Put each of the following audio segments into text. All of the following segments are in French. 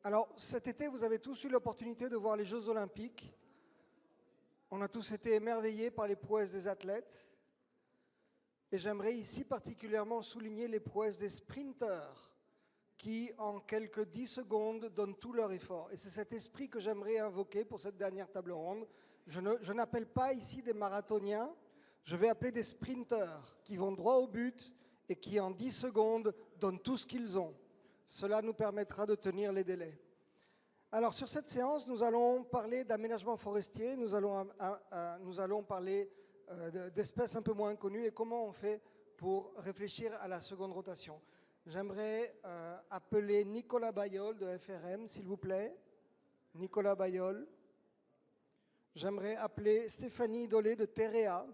Alors, cet été, vous avez tous eu l'opportunité de voir les Jeux Olympiques. On a tous été émerveillés par les prouesses des athlètes. Et j'aimerais ici particulièrement souligner les prouesses des sprinteurs qui, en quelques 10 secondes, donnent tout leur effort. Et c'est cet esprit que j'aimerais invoquer pour cette dernière table ronde. Je n'appelle pas ici des marathoniens, je vais appeler des sprinteurs qui vont droit au but et qui, en 10 secondes, donnent tout ce qu'ils ont. Cela nous permettra de tenir les délais. Alors, sur cette séance, nous allons parler d'aménagement forestier, nous allons parler d'espèces un peu moins connues et comment on fait pour réfléchir à la seconde rotation. J'aimerais appeler Nicolas Baillol de FRM, s'il vous plaît. Nicolas Baillol. J'aimerais appeler Stéphanie Dolé de Terea.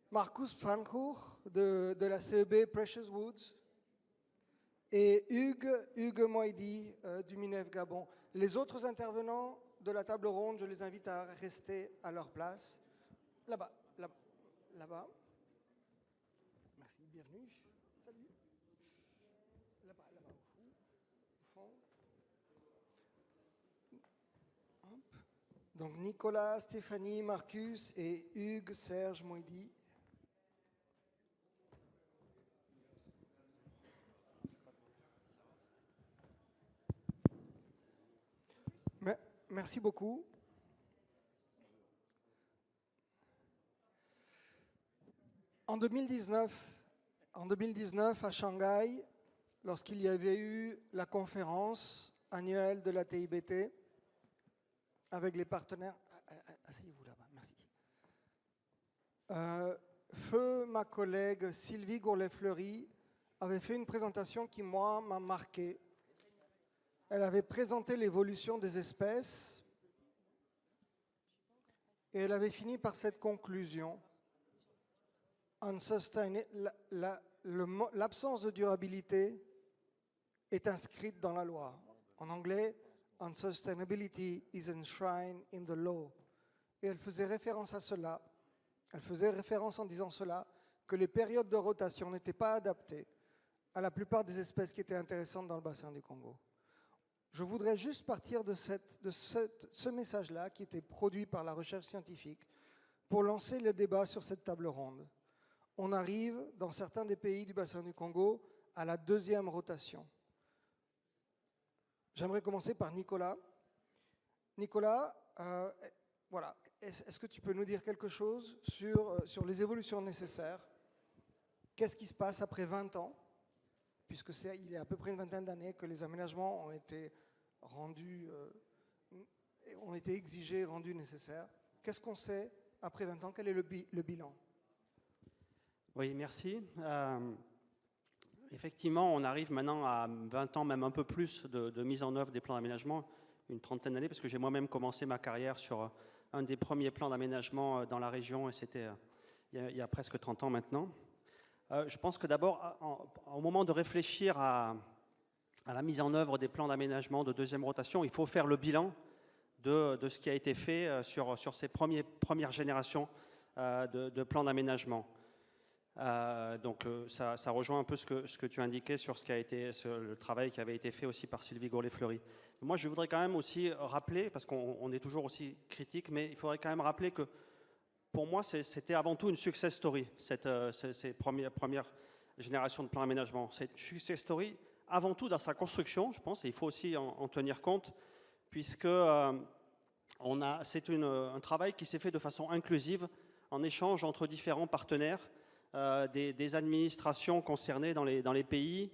Marcus Francourt de la CEB Precious Woods. Et Hugues Moïdi du MINEF Gabon. Les autres intervenants de la table ronde, je les invite à rester à leur place. Là-bas, là-bas. Merci, bienvenue. Salut. Là-bas, au fond. Hop. Donc Nicolas, Stéphanie, Marcus et Hugues, Serge, Moïdi. Merci beaucoup. En 2019, à Shanghai, lorsqu'il y avait eu la conférence annuelle de la TIBT, avec les partenaires... Asseyez-vous là-bas, merci. Feu, ma collègue Sylvie Gourlet-Fleury, avait fait une présentation qui, moi, m'a marqué. Elle avait présenté l'évolution des espèces et elle avait fini par cette conclusion. L'absence de durabilité est inscrite dans la loi. En anglais, unsustainability is enshrined in the law. Et elle faisait référence à cela. Elle faisait référence en disant cela, que les périodes de rotation n'étaient pas adaptées à la plupart des espèces qui étaient intéressantes dans le bassin du Congo. Je voudrais juste partir de ce message-là qui était produit par la recherche scientifique pour lancer le débat sur cette table ronde. On arrive, dans certains des pays du bassin du Congo, à la deuxième rotation. J'aimerais commencer par Nicolas. Nicolas, voilà, est-ce que tu peux nous dire quelque chose sur les évolutions nécessaires? Qu'est-ce qui se passe après 20 ans? Puisque il y a à peu près une vingtaine d'années que les aménagements ont été rendus, ont été exigés, rendus nécessaires. Qu'est-ce qu'on sait après 20 ans? Quel est le bilan? Oui, merci. Effectivement, on arrive maintenant à 20 ans, même un peu plus, de mise en œuvre des plans d'aménagement, une trentaine d'années, parce que j'ai moi-même commencé ma carrière sur un des premiers plans d'aménagement dans la région, et c'était il y a presque 30 ans maintenant. Je pense que d'abord, au moment de réfléchir à la mise en œuvre des plans d'aménagement de deuxième rotation, il faut faire le bilan de ce qui a été fait sur ces premières générations de plans d'aménagement. Donc ça rejoint un peu ce que tu indiquais sur le travail qui avait été fait aussi par Sylvie Gourlet-Fleury. Moi, je voudrais quand même aussi rappeler, parce qu'on est toujours aussi critique, mais il faudrait quand même rappeler que pour moi, c'était avant tout une success story, ces premières générations de plans d'aménagement. C'est une success story avant tout dans sa construction, je pense, et il faut aussi en tenir compte, puisque c'est un travail qui s'est fait de façon inclusive, en échange entre différents partenaires, des administrations concernées dans les pays,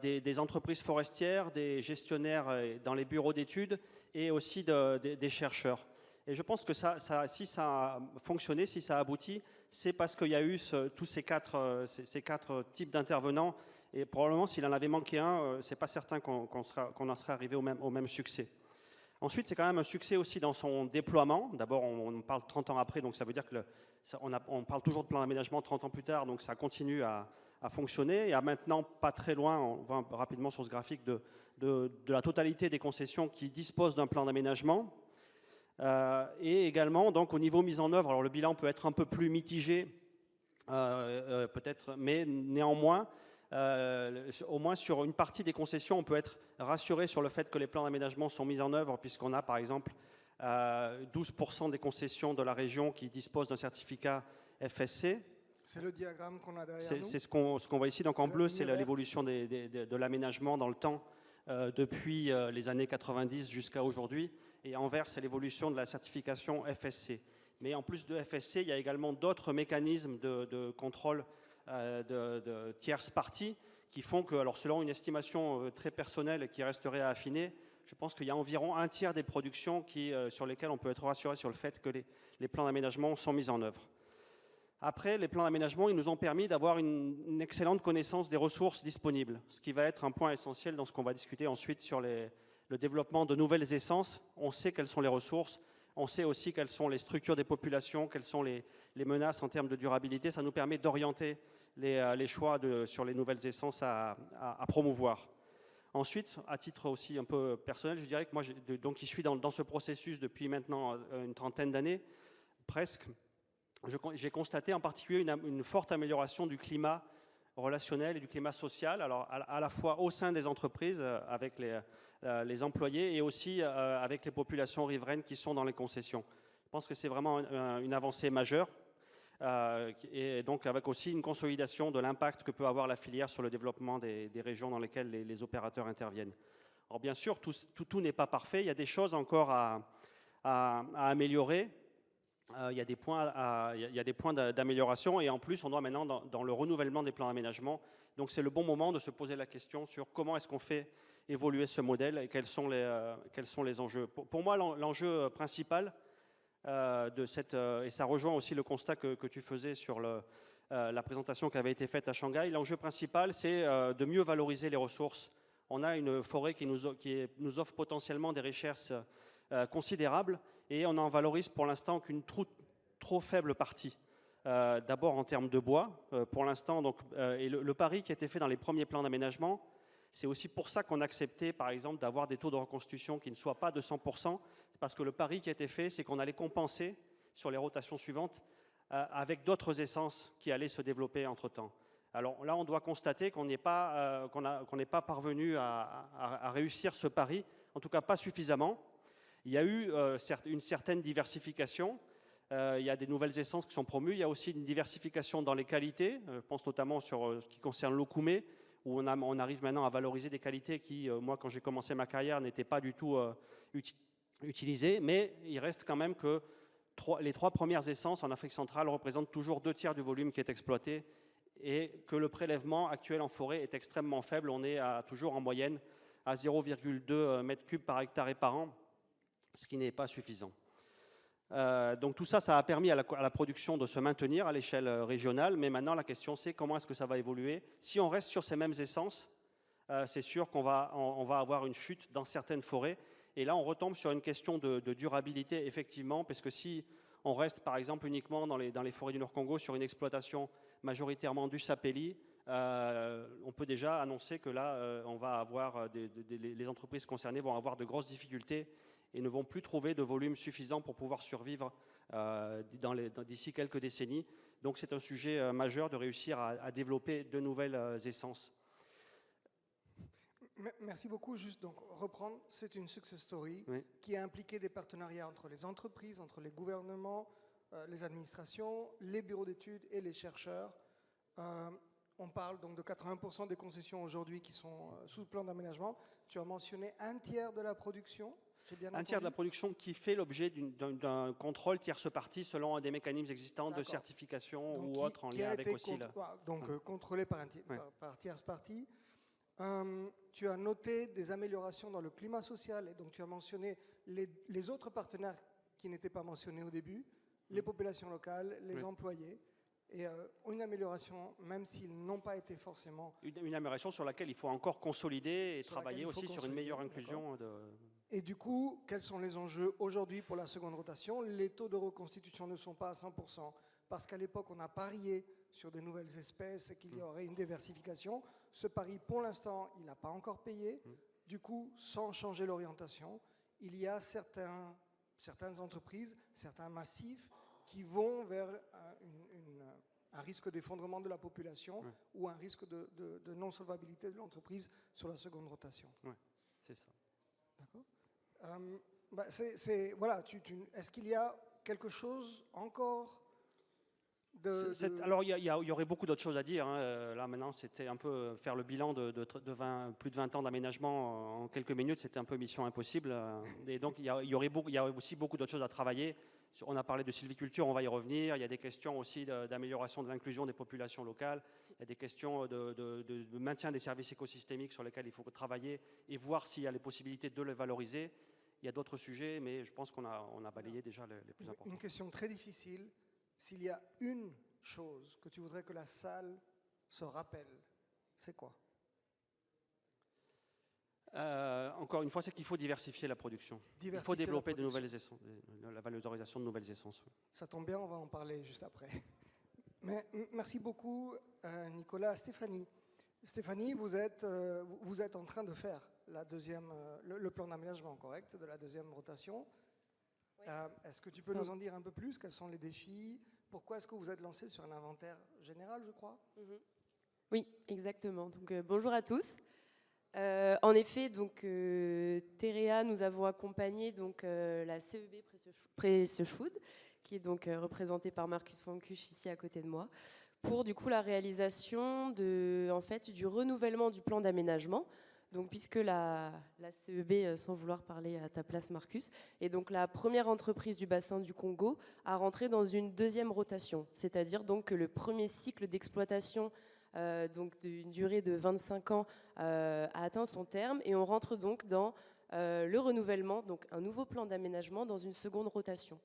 des entreprises forestières, des gestionnaires dans les bureaux d'études et aussi des chercheurs. Et je pense que si ça a fonctionné, si ça a abouti, c'est parce qu'il y a eu tous ces quatre types d'intervenants. Et probablement, s'il en avait manqué un, c'est pas certain qu'on en serait arrivé au même succès. Ensuite, c'est quand même un succès aussi dans son déploiement. D'abord, on parle 30 ans après, donc ça veut dire qu'on parle toujours de plan d'aménagement 30 ans plus tard, donc ça continue à fonctionner. Et à maintenant, pas très loin, on voit rapidement sur ce graphique, de la totalité des concessions qui disposent d'un plan d'aménagement. Et également, donc, au niveau mise en œuvre, alors le bilan peut être un peu plus mitigé, peut-être, mais néanmoins, au moins sur une partie des concessions, on peut être rassuré sur le fait que les plans d'aménagement sont mis en œuvre, puisqu'on a par exemple 12% des concessions de la région qui disposent d'un certificat FSC. C'est le diagramme qu'on a derrière nous. C'est ce qu'on voit ici. Donc en bleu, c'est ligne l'évolution de l'aménagement dans le temps depuis les années 90 jusqu'à aujourd'hui. Et en vert, c'est l'évolution de la certification FSC. Mais en plus de FSC, il y a également d'autres mécanismes de contrôle de tierces parties qui font que, alors selon une estimation très personnelle et qui resterait à affiner, je pense qu'il y a environ un tiers des productions sur lesquelles on peut être rassuré sur le fait que les plans d'aménagement sont mis en œuvre. Après, les plans d'aménagement, ils nous ont permis d'avoir une excellente connaissance des ressources disponibles, ce qui va être un point essentiel dans ce qu'on va discuter ensuite sur le développement de nouvelles essences. On sait quelles sont les ressources, on sait aussi quelles sont les structures des populations, quelles sont les menaces en termes de durabilité. Ça nous permet d'orienter les choix sur les nouvelles essences à promouvoir. Ensuite, à titre aussi un peu personnel, je dirais que moi, donc, je suis dans ce processus depuis maintenant une trentaine d'années, presque. J'ai constaté en particulier une forte amélioration du climat relationnel et du climat social, alors à la fois au sein des entreprises, avec les employés, et aussi avec les populations riveraines qui sont dans les concessions. Je pense que c'est vraiment une avancée majeure, et donc avec aussi une consolidation de l'impact que peut avoir la filière sur le développement des régions dans lesquelles les opérateurs interviennent. Alors bien sûr, tout n'est pas parfait, il y a des choses encore à améliorer. Il y a des points d'amélioration, et en plus on doit maintenant dans le renouvellement des plans d'aménagement, donc c'est le bon moment de se poser la question sur comment est-ce qu'on fait évoluer ce modèle et quels sont les enjeux. Pour moi, l'enjeu principal et ça rejoint aussi le constat que tu faisais sur la présentation qui avait été faite à Shanghai, l'enjeu principal c'est de mieux valoriser les ressources. On a une forêt qui nous offre potentiellement des richesses considérables, et on n'en valorise pour l'instant qu'une trop faible partie. D'abord en termes de bois, pour l'instant, et le pari qui a été fait dans les premiers plans d'aménagement, c'est aussi pour ça qu'on a accepté, par exemple, d'avoir des taux de reconstitution qui ne soient pas de 100%, parce que le pari qui a été fait, c'est qu'on allait compenser sur les rotations suivantes avec d'autres essences qui allaient se développer entre-temps. Alors là, on doit constater qu'on n'est pas parvenu à réussir ce pari, en tout cas pas suffisamment. Il y a eu une certaine diversification, il y a des nouvelles essences qui sont promues, il y a aussi une diversification dans les qualités, je pense notamment sur ce qui concerne l'okoumé, où on arrive maintenant à valoriser des qualités qui, moi quand j'ai commencé ma carrière, n'étaient pas du tout utilisées, mais il reste quand même que les 3 premières essences en Afrique centrale représentent toujours 2 tiers du volume qui est exploité, et que le prélèvement actuel en forêt est extrêmement faible, on est toujours en moyenne à 0,2 m3 par hectare et par an, ce qui n'est pas suffisant. Donc tout ça, ça a permis à la production de se maintenir à l'échelle régionale, mais maintenant la question c'est comment est-ce que ça va évoluer. Si on reste sur ces mêmes essences, c'est sûr qu'on va avoir une chute dans certaines forêts, et là on retombe sur une question de durabilité effectivement, parce que si on reste par exemple uniquement dans les forêts du Nord-Congo sur une exploitation majoritairement du sapelli, on peut déjà annoncer que là on va avoir les entreprises concernées vont avoir de grosses difficultés et ne vont plus trouver de volume suffisant pour pouvoir survivre d'ici quelques décennies. Donc c'est un sujet majeur de réussir à développer de nouvelles essences. Merci beaucoup. Juste donc reprendre, c'est une success story, oui, qui a impliqué des partenariats entre les entreprises, entre les gouvernements, les administrations, les bureaux d'études et les chercheurs. On parle donc de 80% des concessions aujourd'hui qui sont sous le plan d'aménagement. Tu as mentionné 1 tiers de la production. Un tiers de la production qui fait l'objet d'un contrôle tierce partie selon des mécanismes existants de certification donc ou autres en lien avec aussi contrôlé par tierce partie. Tu as noté des améliorations dans le climat social, et donc tu as mentionné les autres partenaires qui n'étaient pas mentionnés au début, les populations locales, les employés, et une amélioration, même s'ils n'ont pas été forcément... Une amélioration sur laquelle il faut encore consolider et travailler aussi sur une meilleure inclusion. Et du coup, quels sont les enjeux aujourd'hui pour la seconde rotation? Les taux de reconstitution ne sont pas à 100%, parce qu'à l'époque, on a parié sur de nouvelles espèces et qu'il y aurait une diversification. Ce pari, pour l'instant, il n'a pas encore payé. Du coup, sans changer l'orientation, il y a certaines entreprises, certains massifs qui vont vers un risque d'effondrement de la population ou un risque de non-solvabilité de l'entreprise sur la seconde rotation. Oui, c'est ça. D'accord. Voilà, est-ce qu'il y a quelque chose encore Alors, il y aurait beaucoup d'autres choses à dire. Hein. Là, maintenant, c'était un peu faire le bilan de plus de 20 ans d'aménagement en quelques minutes. C'était un peu mission impossible. Et donc, il y a aussi beaucoup d'autres choses à travailler. On a parlé de sylviculture, on va y revenir. Il y a des questions aussi d'amélioration de l'inclusion des populations locales. Il y a des questions de maintien des services écosystémiques sur lesquels il faut travailler et voir s'il y a les possibilités de les valoriser. Il y a d'autres sujets, mais je pense qu'on a balayé déjà les plus importants. Une question très difficile. S'il y a une chose que tu voudrais que la salle se rappelle, c'est quoi? Encore une fois, c'est qu'il faut diversifier la production. Il faut développer de nouvelles essences, la valorisation de nouvelles essences. Ça tombe bien, on va en parler juste après. Mais merci beaucoup, Nicolas. Stéphanie, vous êtes en train de faire le plan d'aménagement, correct, de la deuxième rotation. Oui. Est-ce que tu peux nous en dire un peu plus? Quels sont les défis? Pourquoi est-ce que vous êtes lancé sur un inventaire général, je crois? Oui, exactement. Donc, bonjour à tous. En effet, donc, Terea, nous avons accompagné donc, la CEB Preusseschood, qui est donc représentée par Marcus Frankusch ici à côté de moi, pour du coup la réalisation du renouvellement du plan d'aménagement. Donc, puisque la CEB, sans vouloir parler à ta place Marcus, est donc la première entreprise du bassin du Congo à rentrer dans une deuxième rotation, c'est-à-dire donc que le premier cycle d'exploitation donc d'une durée de 25 ans a atteint son terme et on rentre donc dans le renouvellement, donc un nouveau plan d'aménagement dans une seconde rotation.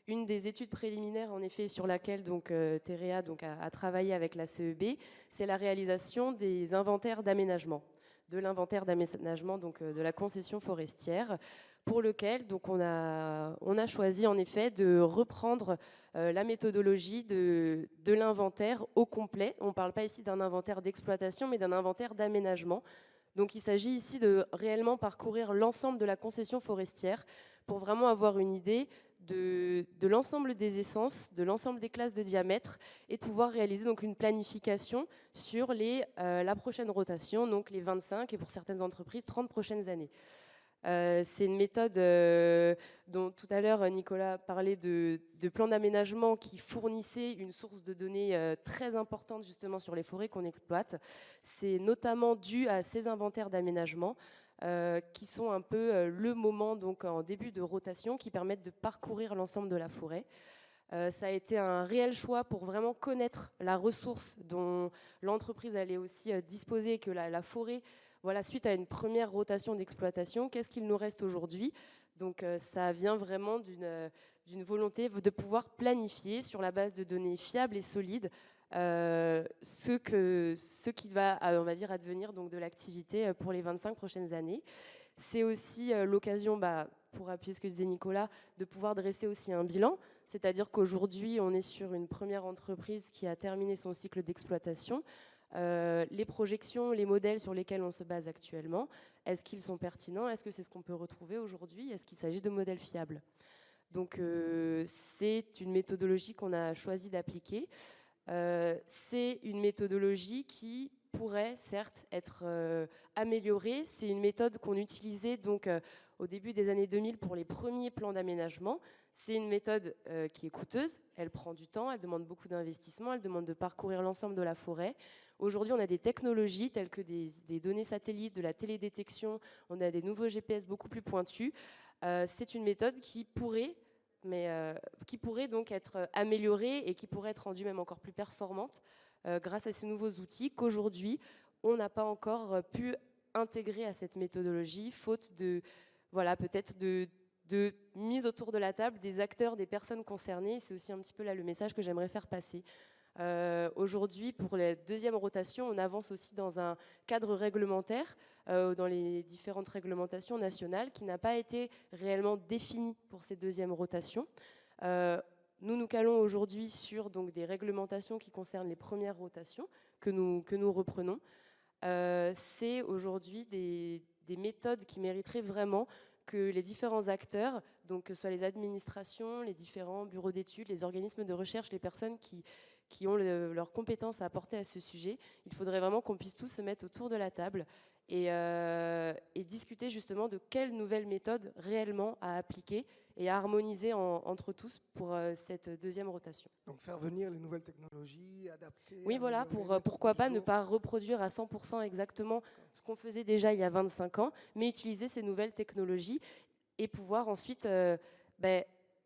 Une des études préliminaires, en effet, sur laquelle donc, Terea donc, a travaillé avec la CEB, c'est la réalisation des inventaires d'aménagement, de l'inventaire d'aménagement donc, de la concession forestière, pour lequel donc, on a choisi en effet de reprendre la méthodologie de l'inventaire au complet. On ne parle pas ici d'un inventaire d'exploitation, mais d'un inventaire d'aménagement. Donc il s'agit ici de réellement parcourir l'ensemble de la concession forestière pour vraiment avoir une idée de l'ensemble des essences, de l'ensemble des classes de diamètre et de pouvoir réaliser donc une planification sur la prochaine rotation, donc les 25 et pour certaines entreprises 30 prochaines années. C'est une méthode dont tout à l'heure Nicolas parlait de plan d'aménagement qui fournissait une source de données très importante justement sur les forêts qu'on exploite. C'est notamment dû à ces inventaires d'aménagement qui sont un peu le moment donc en début de rotation qui permettent de parcourir l'ensemble de la forêt. Ça a été un réel choix pour vraiment connaître la ressource dont l'entreprise allait aussi disposer, que la forêt, voilà, suite à une première rotation d'exploitation, qu'est-ce qu'il nous reste aujourd'hui? Donc ça vient vraiment d'une volonté de pouvoir planifier sur la base de données fiables et solides ce qui va, on va dire, advenir donc, de l'activité pour les 25 prochaines années. C'est aussi l'occasion, pour appuyer ce que disait Nicolas, de pouvoir dresser aussi un bilan. C'est-à-dire qu'aujourd'hui, on est sur une première entreprise qui a terminé son cycle d'exploitation. Les projections, les modèles sur lesquels on se base actuellement, est-ce qu'ils sont pertinents? Est-ce que c'est ce qu'on peut retrouver aujourd'hui? Est-ce qu'il s'agit de modèles fiables? Donc, c'est une méthodologie qu'on a choisi d'appliquer. C'est une méthodologie qui pourrait certes être améliorée. C'est une méthode qu'on utilisait donc au début des années 2000 pour les premiers plans d'aménagement. C'est une méthode qui est coûteuse, elle prend du temps, elle demande beaucoup d'investissement, elle demande de parcourir l'ensemble de la forêt. Aujourd'hui, on a des technologies telles que des données satellites, de la télédétection, on a des nouveaux GPS beaucoup plus pointus. C'est une méthode qui pourrait donc être améliorée et qui pourrait être rendue même encore plus performante grâce à ces nouveaux outils qu'aujourd'hui, on n'a pas encore pu intégrer à cette méthodologie, faute de, voilà, peut-être de mise autour de la table des acteurs, des personnes concernées. C'est aussi un petit peu là le message que j'aimerais faire passer. Aujourd'hui, pour la deuxième rotation, on avance aussi dans un cadre réglementaire, dans les différentes réglementations nationales, qui n'a pas été réellement défini pour ces deuxièmes rotations. Nous calons aujourd'hui sur donc, des réglementations qui concernent les premières rotations que nous reprenons. C'est aujourd'hui des méthodes qui mériteraient vraiment que les différents acteurs, donc que ce soit les administrations, les différents bureaux d'études, les organismes de recherche, les personnes qui qui ont leurs compétences à apporter à ce sujet. Il faudrait vraiment qu'on puisse tous se mettre autour de la table et discuter justement de quelles nouvelles méthodes réellement à appliquer et à harmoniser entre tous pour cette deuxième rotation. Donc faire venir les nouvelles technologies, adapter. Oui, voilà, pourquoi pas ne pas reproduire à 100% exactement ce qu'on faisait déjà il y a 25 ans, mais utiliser ces nouvelles technologies et pouvoir ensuite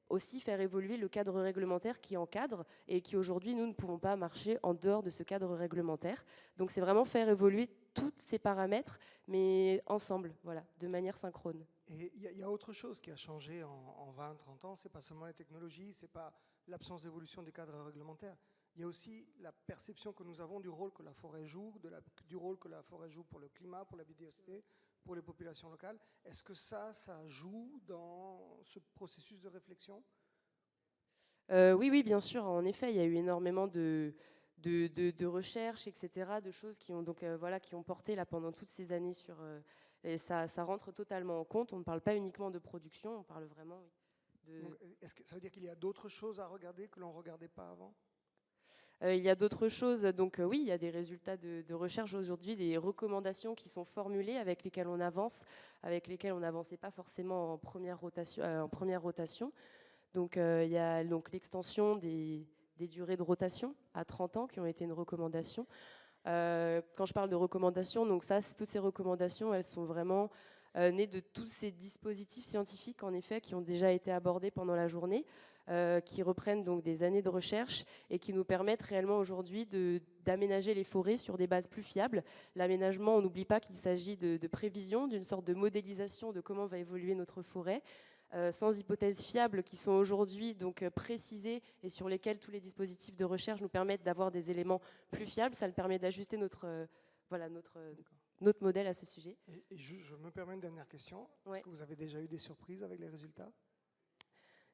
aussi faire évoluer le cadre réglementaire qui encadre et qui aujourd'hui, nous ne pouvons pas marcher en dehors de ce cadre réglementaire. Donc c'est vraiment faire évoluer tous ces paramètres, mais ensemble, voilà, de manière synchrone. Et il y a autre chose qui a changé en 20-30 ans, c'est pas seulement les technologies, c'est pas l'absence d'évolution des cadres réglementaires. Il y a aussi la perception que nous avons du rôle que la forêt joue, du rôle que la forêt joue pour le climat, pour la biodiversité, pour les populations locales. Est-ce que ça joue dans ce processus de réflexion ? Oui, bien sûr. En effet, il y a eu énormément de recherches, etc., de choses qui ont, qui ont porté là, pendant toutes ces années sur... et ça rentre totalement en compte. On ne parle pas uniquement de production, on parle vraiment de... Donc, est-ce que ça veut dire qu'il y a d'autres choses à regarder que l'on ne regardait pas avant ? Il y a d'autres choses, donc oui, il y a des résultats de recherche aujourd'hui, des recommandations qui sont formulées avec lesquelles on avance, avec lesquelles on n'avançait pas forcément en première rotation. Donc il y a donc l'extension des durées de rotation à 30 ans qui ont été une recommandation. Quand je parle de recommandations, donc toutes ces recommandations, elles sont vraiment nées de tous ces dispositifs scientifiques, en effet, qui ont déjà été abordés pendant la journée, qui reprennent donc des années de recherche et qui nous permettent réellement aujourd'hui d'aménager les forêts sur des bases plus fiables. L'aménagement, on n'oublie pas qu'il s'agit de prévision, d'une sorte de modélisation de comment va évoluer notre forêt, sans hypothèses fiables qui sont aujourd'hui donc précisées et sur lesquelles tous les dispositifs de recherche nous permettent d'avoir des éléments plus fiables. Ça nous permet d'ajuster notre modèle à ce sujet. Et je me permets une dernière question. Ouais. Est-ce que vous avez déjà eu des surprises avec les résultats ?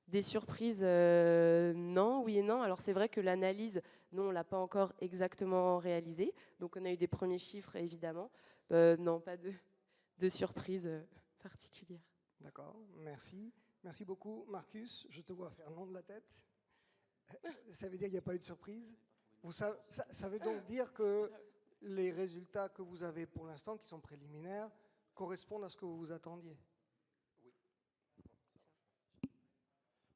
Des surprises, non, oui et non. Alors c'est vrai que l'analyse, non, on ne l'a pas encore exactement réalisée. Donc on a eu des premiers chiffres, évidemment. Non, pas de surprise particulière. D'accord, merci. Merci beaucoup. Marcus, je te vois faire non de la tête. Ça veut dire qu'il n'y a pas eu de surprise ? Ça veut donc dire que les résultats que vous avez pour l'instant, qui sont préliminaires, correspondent à ce que vous vous attendiez ?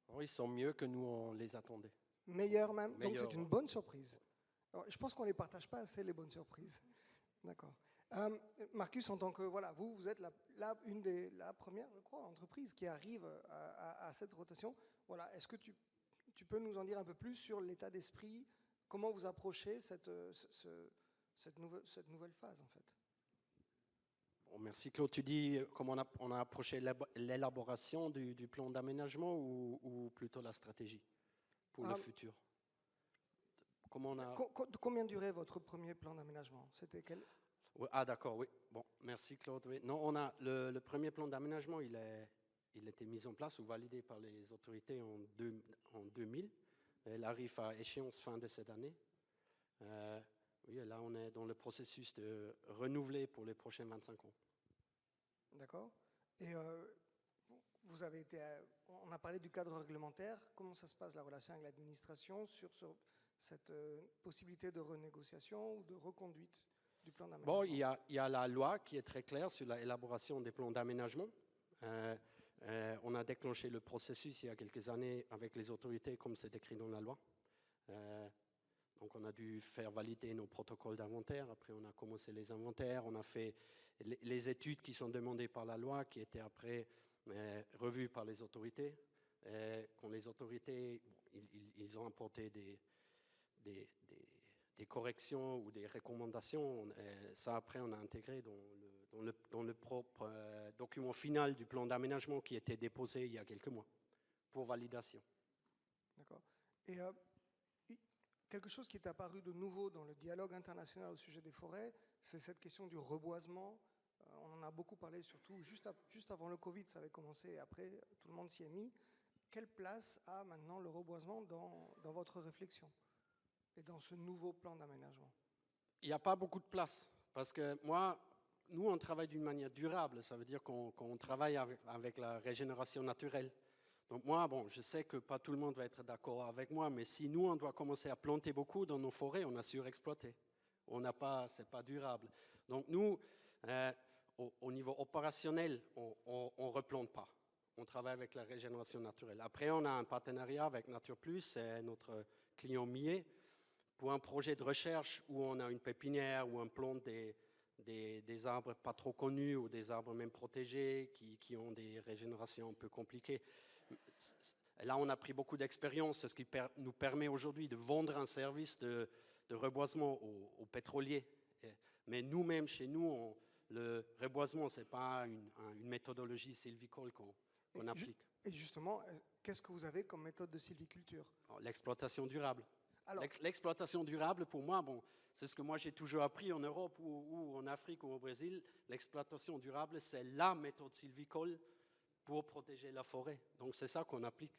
Oui, ils sont mieux que nous, on les attendait. Meilleurs même ? Meilleurs, donc c'est une bonne surprise. Alors, je pense qu'on ne les partage pas assez, les bonnes surprises. D'accord. Marcus, en tant que, vous êtes la première, je crois, entreprise qui arrive à cette rotation. Voilà, est-ce que tu peux nous en dire un peu plus sur l'état d'esprit, comment vous approchez cette nouvelle phase, en fait ? Bon, merci Claude. Tu dis comment on a approché l'élaboration du plan d'aménagement ou plutôt la stratégie pour le futur ? Combien durait votre premier plan d'aménagement ? C'était quel ? Ah d'accord, oui. Bon, merci Claude. Oui. Non, on a le premier plan d'aménagement, il était mis en place ou validé par les autorités en 2000. Il arrive à échéance fin de cette année. Oui, là on est dans le processus de renouveler pour les prochains 25 ans. D'accord. Et vous avez été, on a parlé du cadre réglementaire. Comment ça se passe la relation avec l'administration sur cette possibilité de renégociation ou de reconduite du plan d'aménagement ? Bon, il y a la loi qui est très claire sur l'élaboration des plans d'aménagement. On a déclenché le processus il y a quelques années avec les autorités, comme c'est écrit dans la loi. Donc on a dû faire valider nos protocoles d'inventaire. Après, on a commencé les inventaires. On a fait les études qui sont demandées par la loi, qui étaient après revues par les autorités. Quand les autorités, ils ont apporté des corrections ou des recommandations. Ça, après, on a intégré dans le propre document final du plan d'aménagement qui était déposé il y a quelques mois pour validation. D'accord. Et quelque chose qui est apparu de nouveau dans le dialogue international au sujet des forêts, c'est cette question du reboisement. On en a beaucoup parlé, surtout juste avant le Covid, ça avait commencé, et après, tout le monde s'y est mis. Quelle place a maintenant le reboisement dans votre réflexion et dans ce nouveau plan d'aménagement ? Il n'y a pas beaucoup de place, parce que nous, on travaille d'une manière durable. Ça veut dire qu'on travaille avec la régénération naturelle. Donc moi, bon, je sais que pas tout le monde va être d'accord avec moi, mais si nous, on doit commencer à planter beaucoup dans nos forêts, on a surexploité. C'est pas durable. Donc nous, au niveau opérationnel, on ne replante pas. On travaille avec la régénération naturelle. Après, on a un partenariat avec Nature Plus, c'est notre client Millet, pour un projet de recherche où on a une pépinière, où on plante des arbres pas trop connus ou des arbres même protégés qui ont des régénérations un peu compliquées. Là, on a pris beaucoup d'expérience, c'est ce qui nous permet aujourd'hui de vendre un service de reboisement aux pétroliers. Mais nous-mêmes, chez nous, le reboisement, ce n'est pas une méthodologie sylvicole qu'on applique. Et justement, qu'est-ce que vous avez comme méthode de sylviculture? L'exploitation durable. Alors, L'exploitation durable, pour moi, bon, c'est ce que moi j'ai toujours appris en Europe ou en Afrique ou au Brésil. L'exploitation durable, c'est la méthode sylvicole pour protéger la forêt. Donc c'est ça qu'on applique.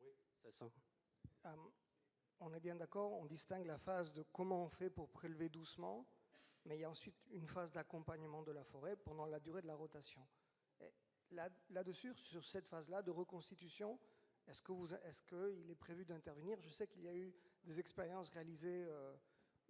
Oui, c'est ça. on est bien d'accord, on distingue la phase de comment on fait pour prélever doucement, mais il y a ensuite une phase d'accompagnement de la forêt pendant la durée de la rotation. Et là-dessus, sur cette phase-là de reconstitution, est-ce qu'il est prévu d'intervenir? Je sais qu'il y a eu des expériences réalisées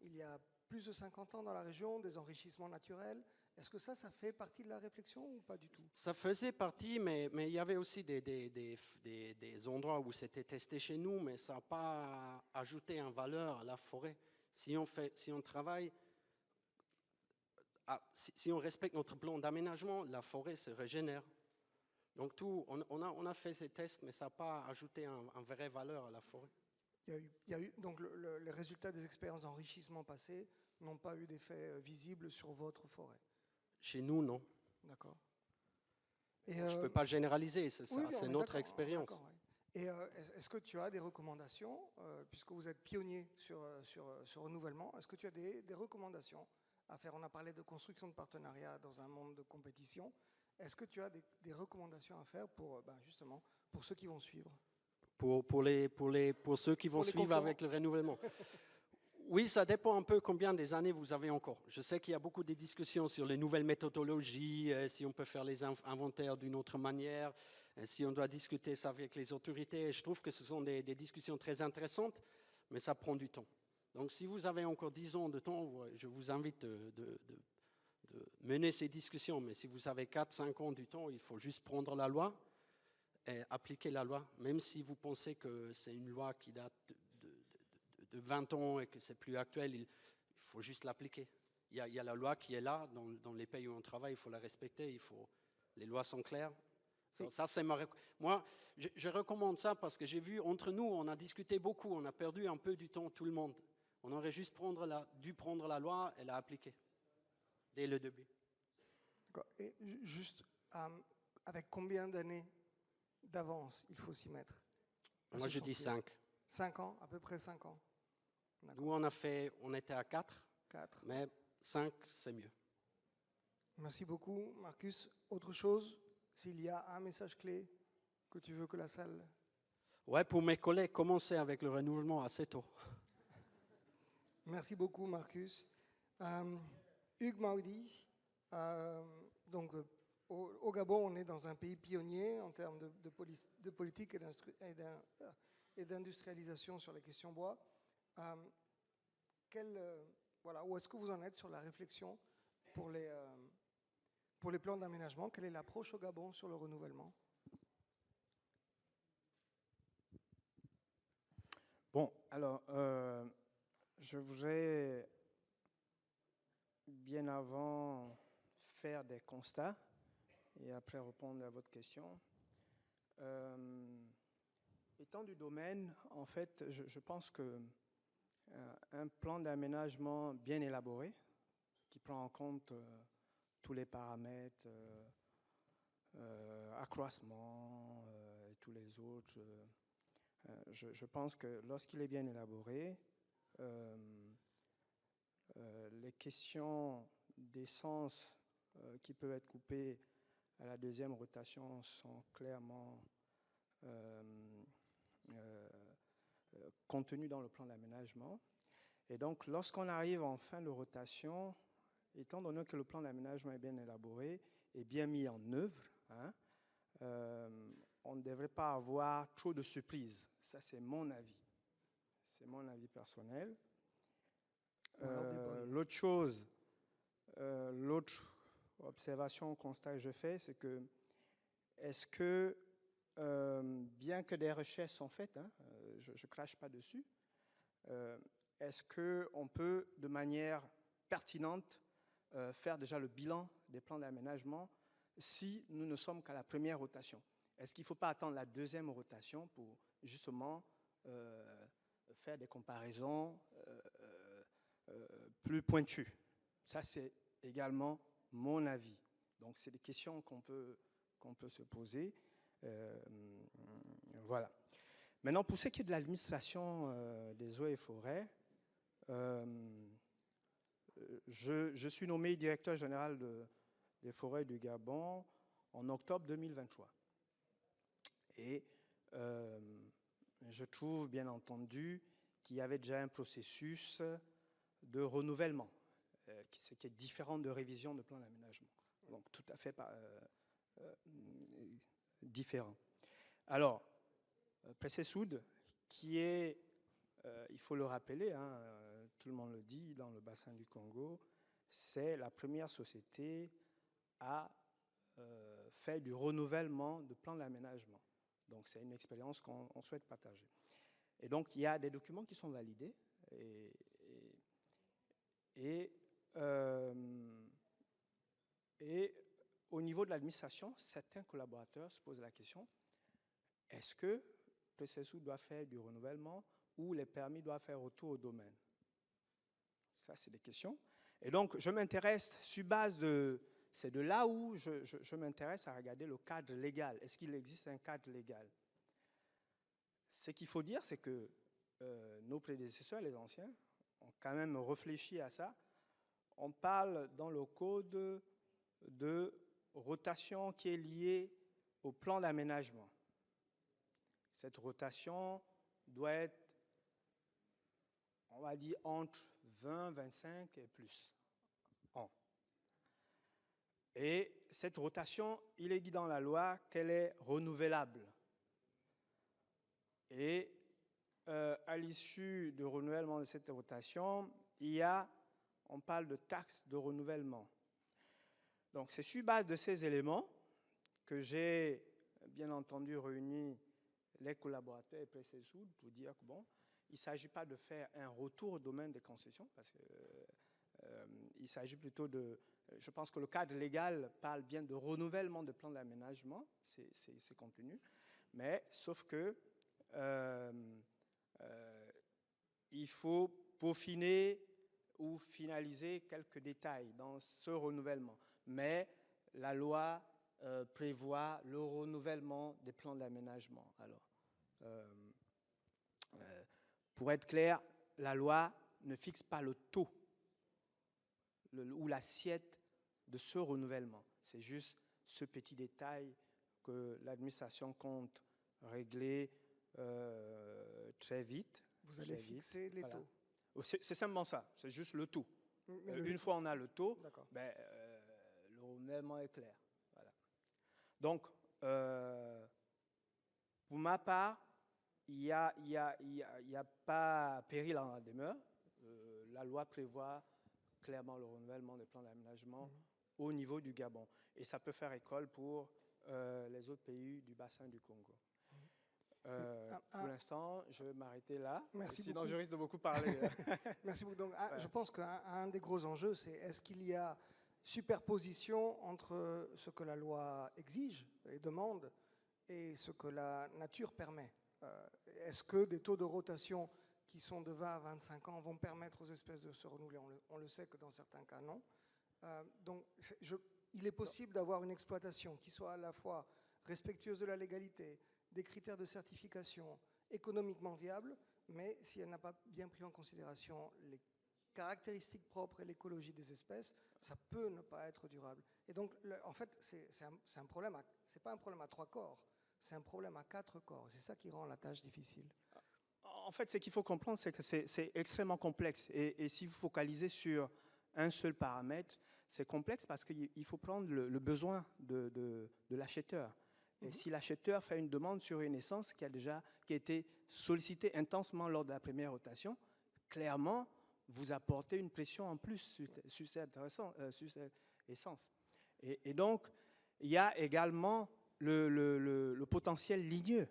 il y a plus de 50 ans dans la région, des enrichissements naturels. Est-ce que ça fait partie de la réflexion ou pas du tout? Ça faisait partie, mais il y avait aussi des endroits où c'était testé chez nous, mais ça n'a pas ajouté en valeur à la forêt. Si on travaille, si on respecte notre plan d'aménagement, la forêt se régénère. Donc on a fait ces tests, mais ça n'a pas ajouté un vraie valeur à la forêt. Donc les résultats des expériences d'enrichissement passées n'ont pas eu d'effet visible sur votre forêt? Chez nous, non. D'accord. Je ne peux pas généraliser, c'est ça, oui, c'est notre expérience. Ouais. Et est-ce que tu as des recommandations, puisque vous êtes pionnier sur renouvellement, est-ce que tu as des recommandations à faire? On a parlé de construction de partenariats dans un monde de compétition. Est-ce que tu as des recommandations à faire pour, justement, pour ceux qui vont suivre? Pour ceux qui vont suivre avec le renouvellement. Oui, ça dépend un peu combien des années vous avez encore. Je sais qu'il y a beaucoup de discussions sur les nouvelles méthodologies, si on peut faire les inventaires d'une autre manière, si on doit discuter ça avec les autorités. Je trouve que ce sont des discussions très intéressantes, mais ça prend du temps. Donc si vous avez encore 10 ans de temps, je vous invite de mener ces discussions. Mais si vous avez 4-5 ans du temps, il faut juste prendre la loi et appliquer la loi, même si vous pensez que c'est une loi qui date de 20 ans et que c'est plus actuel, il faut juste l'appliquer. Il y a la loi qui est là, dans les pays où on travaille, il faut la respecter, les lois sont claires. Ça, c'est moi, je recommande ça parce que j'ai vu, entre nous, on a discuté beaucoup, on a perdu un peu du temps, tout le monde. On aurait juste dû prendre la loi et la appliquer, dès le début. D'accord. Et juste, avec combien d'années d'avance il faut s'y mettre? Moi, je dis 5. 5 ans, à peu près 5 ans. Nous, on était à 4, mais 5, c'est mieux. Merci beaucoup, Marcus. Autre chose, s'il y a un message clé que tu veux que la salle... Ouais, pour mes collègues, commencez avec le renouvellement assez tôt. Merci beaucoup, Marcus. Hugues Mahdi, donc au Gabon, on est dans un pays pionnier en termes de politique et d'industrialisation sur les questions bois. Où est-ce que vous en êtes sur la réflexion pour les plans d'aménagement? Quelle est l'approche au Gabon sur le renouvellement? Bon, alors, je voudrais bien avant faire des constats et après répondre à votre question. Étant du domaine, en fait, je pense que un plan d'aménagement bien élaboré, qui prend en compte tous les paramètres, accroissement et tous les autres, je pense que lorsqu'il est bien élaboré, les questions d'essence qui peuvent être coupées à la deuxième rotation sont clairement contenues dans le plan d'aménagement. Et donc, lorsqu'on arrive en fin de rotation, étant donné que le plan d'aménagement est bien élaboré et bien mis en œuvre, on ne devrait pas avoir trop de surprises. Ça, c'est mon avis. C'est mon avis personnel. L'autre chose, l'autre observation, constat que je fais, c'est que est-ce que, bien que des recherches sont faites, hein, je ne crache pas dessus, est-ce qu'on peut, de manière pertinente, faire déjà le bilan des plans d'aménagement si nous ne sommes qu'à la première rotation? Est-ce qu'il ne faut pas attendre la deuxième rotation pour justement faire des comparaisons plus pointues? Ça, c'est également mon avis. Donc, c'est des questions qu'on peut se poser. Voilà. Maintenant, pour ce qui est de l'administration des eaux et forêts, je suis nommé directeur général des forêts du Gabon en octobre 2023. Et je trouve, bien entendu, qu'il y avait déjà un processus de renouvellement, ce qui est différent de révision de plan d'aménagement. Donc, tout à fait différent. Alors, Pressé-Soud, qui est, il faut le rappeler, hein, tout le monde le dit, dans le bassin du Congo, c'est la première société à faire du renouvellement de plan d'aménagement. Donc, c'est une expérience qu'on souhaite partager. Et donc, il y a des documents qui sont validés. Et au niveau de l'administration, certains collaborateurs se posent la question, est-ce que Pressé-Soud doit faire du renouvellement ou les permis doivent faire retour au domaine? Ça, c'est des questions. Et donc, je m'intéresse, sur base de... C'est de là où je m'intéresse à regarder le cadre légal. Est-ce qu'il existe un cadre légal? Ce qu'il faut dire, c'est que nos prédécesseurs, les anciens, ont quand même réfléchi à ça. On parle dans le code de rotation qui est liée au plan d'aménagement. Cette rotation doit être, on va dire, entre 20, 25 et plus ans. Et cette rotation, il est dit dans la loi qu'elle est renouvelable. Et à l'issue du renouvellement de cette rotation, on parle de taxe de renouvellement. Donc, c'est sur base de ces éléments que j'ai, bien entendu, réuni les collaborateurs et Pressé-Soud pour dire que, bon, il ne s'agit pas de faire un retour au domaine des concessions, parce qu'il s'agit plutôt de... Je pense que le cadre légal parle bien de renouvellement de plan d'aménagement, c'est contenu, mais sauf que il faut peaufiner ou finaliser quelques détails dans ce renouvellement. Mais la loi prévoit le renouvellement des plans d'aménagement. Alors, pour être clair, la loi ne fixe pas le taux ou l'assiette de ce renouvellement. C'est juste ce petit détail que l'administration compte régler très vite. Vous allez fixer les taux. C'est simplement ça, c'est juste le taux. Une fois on a le taux, le renouvellement est clair. Voilà. Donc, pour ma part, il n'y a pas péril en la demeure. La loi prévoit clairement le renouvellement des plans d'aménagement au niveau du Gabon. Et ça peut faire école pour les autres pays du bassin du Congo. Pour l'instant, je vais m'arrêter là. Merci sinon, beaucoup. je risque de beaucoup parler. Merci beaucoup. Donc, je pense qu'un des gros enjeux, c'est est-ce qu'il y a superposition entre ce que la loi exige et demande et ce que la nature permet? Est-ce que des taux de rotation qui sont de 20 à 25 ans vont permettre aux espèces de se renouveler? On le sait que dans certains cas, non. Donc, il est possible d'avoir une exploitation qui soit à la fois respectueuse de la légalité, des critères de certification, économiquement viable, mais si elle n'a pas bien pris en considération les caractéristiques propres et l'écologie des espèces, ça peut ne pas être durable. Et donc, en fait, c'est un problème, c'est pas un problème à 3 corps, c'est un problème à 4 corps. C'est ça qui rend la tâche difficile. En fait, ce qu'il faut comprendre, c'est que c'est extrêmement complexe. Et si vous focalisez sur un seul paramètre, c'est complexe parce qu'il faut prendre le besoin de l'acheteur. Et si l'acheteur fait une demande sur une essence qui a été sollicitée intensement lors de la première rotation, clairement, vous apportez une pression en plus sur cette essence. Et donc, il y a également le potentiel ligneux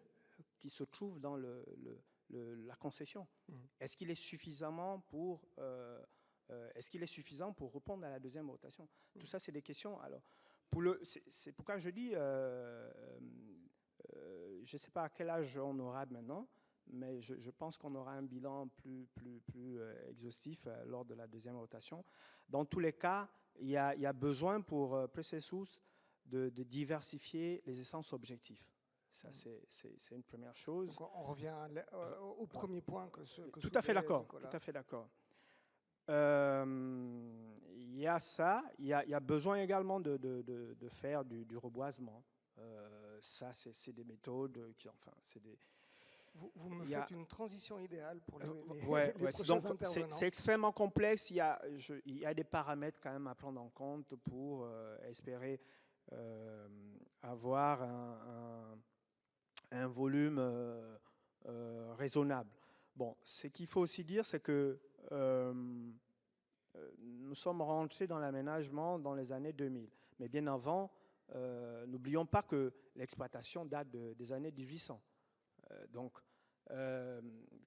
qui se trouve dans la concession. Est-ce qu'il est suffisant pour répondre à la deuxième rotation? Tout ça, c'est des questions. Alors, c'est pourquoi je dis, je ne sais pas à quel âge on aura maintenant, mais je pense qu'on aura un bilan plus exhaustif lors de la deuxième rotation. Dans tous les cas, il y a besoin pour Precesus de diversifier les essences objectifs. Ça, c'est une première chose. Donc on revient au premier point que tout à fait d'accord. Nicolas. Tout à fait d'accord. Il y a ça. Il y a besoin également de faire du reboisement. Ça, c'est des méthodes qui, enfin, c'est des. Vous me faites une transition idéale pour les prochains donc, intervenants. C'est extrêmement complexe. Il y a des paramètres quand même à prendre en compte pour espérer avoir un volume raisonnable. Bon, ce qu'il faut aussi dire, c'est que nous sommes rentrés dans l'aménagement dans les années 2000. Mais bien avant, n'oublions pas que l'exploitation date des années 1800. Donc,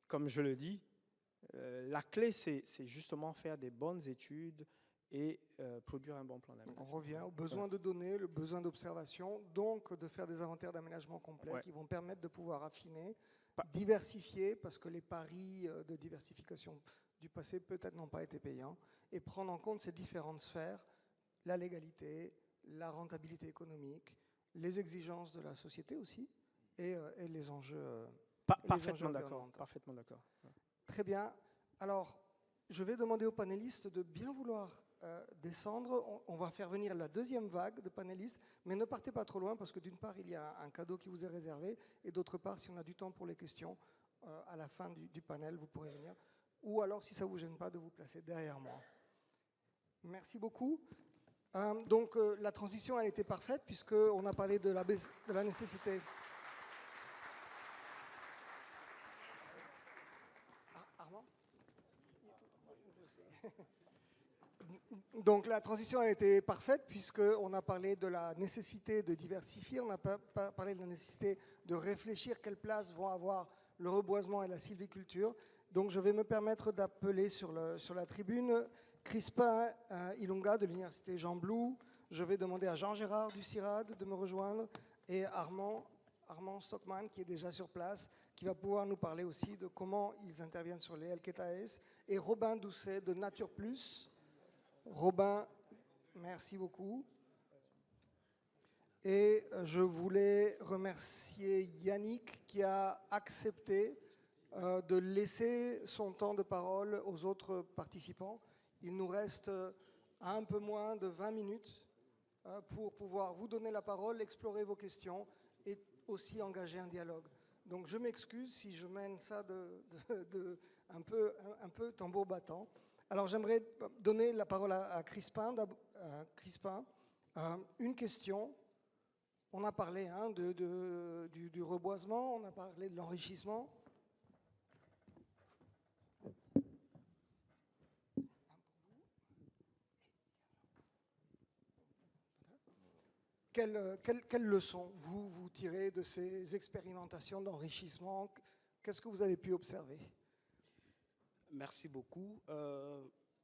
comme je le dis, la clé, c'est justement faire des bonnes études et produire un bon plan d'aménagement. On revient au besoin de données, le besoin d'observation, donc de faire des inventaires d'aménagement complets qui vont permettre de pouvoir affiner, diversifier, parce que les paris de diversification du passé peut-être n'ont pas été payants, et prendre en compte ces différentes sphères, la légalité, la rentabilité économique, les exigences de la société aussi, et les enjeux. Parfaitement d'accord. Parfaitement d'accord. Très bien. Alors, je vais demander aux panélistes de bien vouloir descendre. On va faire venir la deuxième vague de panélistes, mais ne partez pas trop loin parce que d'une part, il y a un cadeau qui vous est réservé, et d'autre part, si on a du temps pour les questions, à la fin du panel, vous pourrez venir. Ou alors, si ça ne vous gêne pas, de vous placer derrière moi. Merci beaucoup. Donc, la transition, elle était parfaite puisqu'on a parlé de la nécessité... Donc la transition elle était parfaite puisqu'on a parlé de la nécessité de diversifier, on a parlé de la nécessité de réfléchir quelle place vont avoir le reboisement et la sylviculture. Donc je vais me permettre d'appeler sur la tribune Crispin Ilunga de l'Université Jean Blou. Je vais demander à Jean-Gérard du CIRAD de me rejoindre et Armand Stockman qui est déjà sur place, qui va pouvoir nous parler aussi de comment ils interviennent sur les LKTAS, et Robin Doucet de Nature Plus. Robin, merci beaucoup. Et je voulais remercier Yannick qui a accepté de laisser son temps de parole aux autres participants. Il nous reste un peu moins de 20 minutes pour pouvoir vous donner la parole, explorer vos questions et aussi engager un dialogue. Donc je m'excuse si je mène ça un peu tambour battant. Alors j'aimerais donner la parole à Crispin. Crispin, une question. On a parlé du reboisement, on a parlé de l'enrichissement. Quelles leçons vous tirez de ces expérimentations d'enrichissement? Qu'est-ce que vous avez pu observer? Merci beaucoup.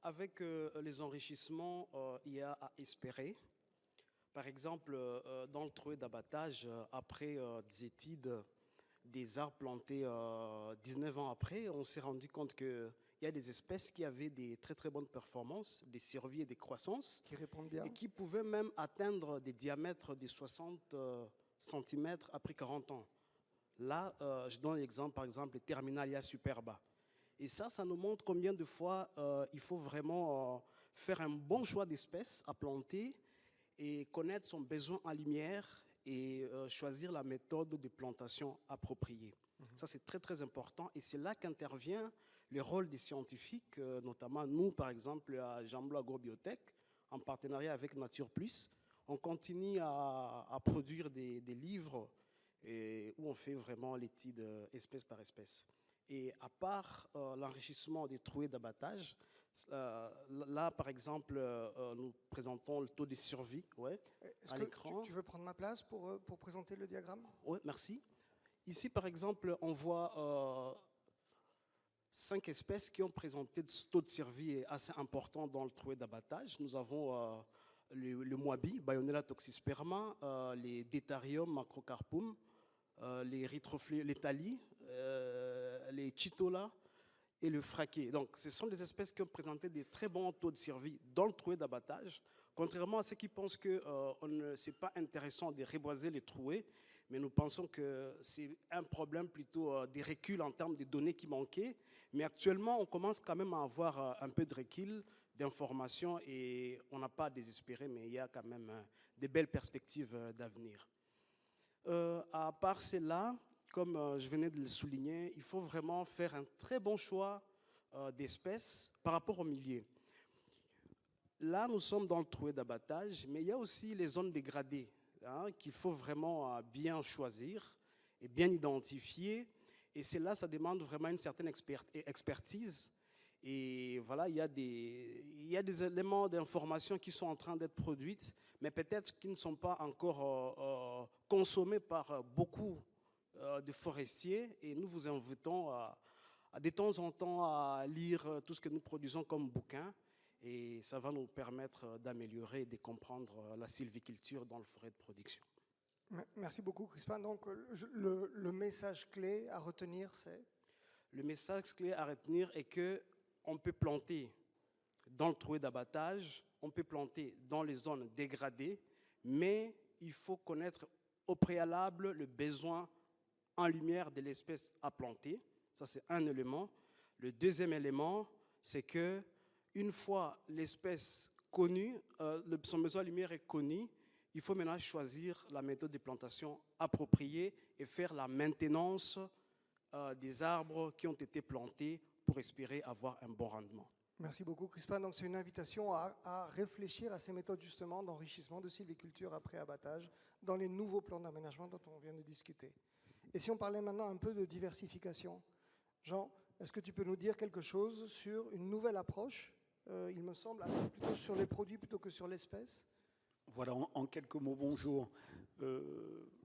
Avec les enrichissements, il y a à espérer. Par exemple, dans le trouée d'abattage, après des études des arbres plantés 19 ans après, on s'est rendu compte qu'il y a des espèces qui avaient des très très bonnes performances, des survies et des croissances, qui répondent bien, et qui pouvaient même atteindre des diamètres de 60 cm après 40 ans. Là, je donne l'exemple, par exemple, les Terminalia superba. Et ça nous montre combien de fois il faut vraiment faire un bon choix d'espèces à planter et connaître son besoin en lumière et choisir la méthode de plantation appropriée. Ça, c'est très, très important. Et c'est là qu'intervient le rôle des scientifiques, notamment nous, par exemple, à Jean Blou Agrobiotech, en partenariat avec Nature Plus. On continue à produire des livres et où on fait vraiment l'étude espèce par espèce. Et à part l'enrichissement des trouées d'abattage, là, par exemple, nous présentons le taux de survie Est-ce à que l'écran. tu veux prendre ma place pour présenter le diagramme? Oui, merci. Ici, par exemple, on voit 5 espèces qui ont présenté des taux de survie assez importants dans le trouée d'abattage. Nous avons le moabi, Bayonella toxisperma, les Détarium macrocarpum, les les thalis, les chitola et le fraquet. Donc, ce sont des espèces qui ont présenté des très bons taux de survie dans le trouée d'abattage, contrairement à ceux qui pensent que ce n'est pas intéressant de reboiser les trouées, mais nous pensons que c'est un problème plutôt des reculs en termes de données qui manquaient. Mais actuellement, on commence quand même à avoir un peu de recul d'informations et on n'a pas à désespérer, mais il y a quand même des belles perspectives d'avenir. À part cela, comme je venais de le souligner, il faut vraiment faire un très bon choix d'espèces par rapport au milieu. Là, nous sommes dans le trouée d'abattage, mais il y a aussi les zones dégradées qu'il faut vraiment bien choisir et bien identifier. Et là, ça demande vraiment une certaine expertise. Et voilà, il y a des éléments d'information qui sont en train d'être produites, mais peut-être qui ne sont pas encore consommés par beaucoup de forestiers. Et nous vous invitons de temps en temps à lire tout ce que nous produisons comme bouquins. Et ça va nous permettre d'améliorer et de comprendre la sylviculture dans le forêt de production. Merci beaucoup, Crispin. Donc, le message clé à retenir, c'est? Le message clé à retenir est qu'on peut planter dans le trouée d'abattage, on peut planter dans les zones dégradées, mais il faut connaître au préalable le besoin en lumière de l'espèce à planter. Ça, c'est un élément. Le deuxième élément, c'est que une fois l'espèce connue, son besoin en lumière est connu, il faut maintenant choisir la méthode de plantation appropriée et faire la maintenance des arbres qui ont été plantés pour espérer avoir un bon rendement. Merci beaucoup, Crispin. Donc, c'est une invitation à réfléchir à ces méthodes justement d'enrichissement de sylviculture après abattage dans les nouveaux plans d'aménagement dont on vient de discuter. Et si on parlait maintenant un peu de diversification, Jean, est-ce que tu peux nous dire quelque chose sur une nouvelle approche, il me semble, axée plutôt sur les produits plutôt que sur l'espèce? Voilà, en quelques mots, bonjour.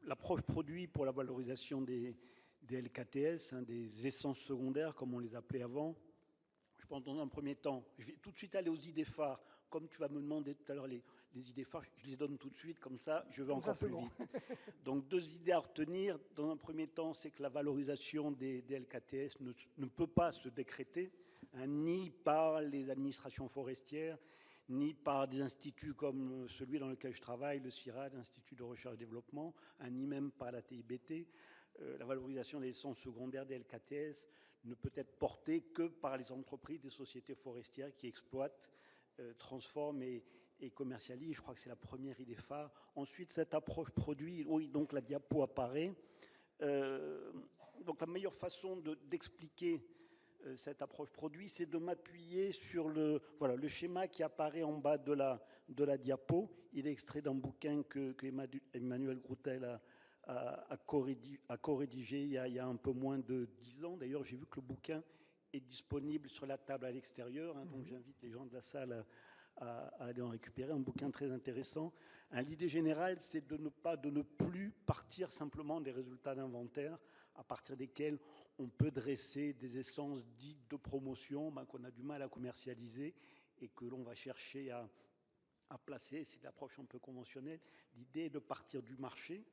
L'approche produit pour la valorisation des LKTS, des essences secondaires, comme on les appelait avant. Je pense dans un premier temps, je vais tout de suite aller aux idées phares. Comme tu vas me demander tout à l'heure les idées phares, je les donne tout de suite, comme ça je vais encore plus vite. Donc 2 idées à retenir. Dans un premier temps, c'est que la valorisation des LKTS ne peut pas se décréter, ni par les administrations forestières, ni par des instituts comme celui dans lequel je travaille, le CIRAD, l'Institut de recherche et développement, ni même par la TIBT. La valorisation des essences secondaires des LKTS ne peut être portée que par les entreprises, des sociétés forestières qui exploitent, transforment et commercialisent. Je crois que c'est la première idée phare. Ensuite, cette approche produit, oui, donc la diapo apparaît. Donc la meilleure façon d'expliquer cette approche produit, c'est de m'appuyer sur le schéma qui apparaît en bas de la diapo. Il est extrait d'un bouquin que Emmanuel Groutel a co-rédigé il y a un peu moins de 10 ans. D'ailleurs, j'ai vu que le bouquin est disponible sur la table à l'extérieur, donc j'invite les gens de la salle à aller en récupérer. Un bouquin très intéressant. L'idée générale, c'est de ne plus partir simplement des résultats d'inventaire à partir desquels on peut dresser des essences dites de promotion qu'on a du mal à commercialiser et que l'on va chercher à placer. C'est l'approche un peu conventionnelle. L'idée est de partir du marché,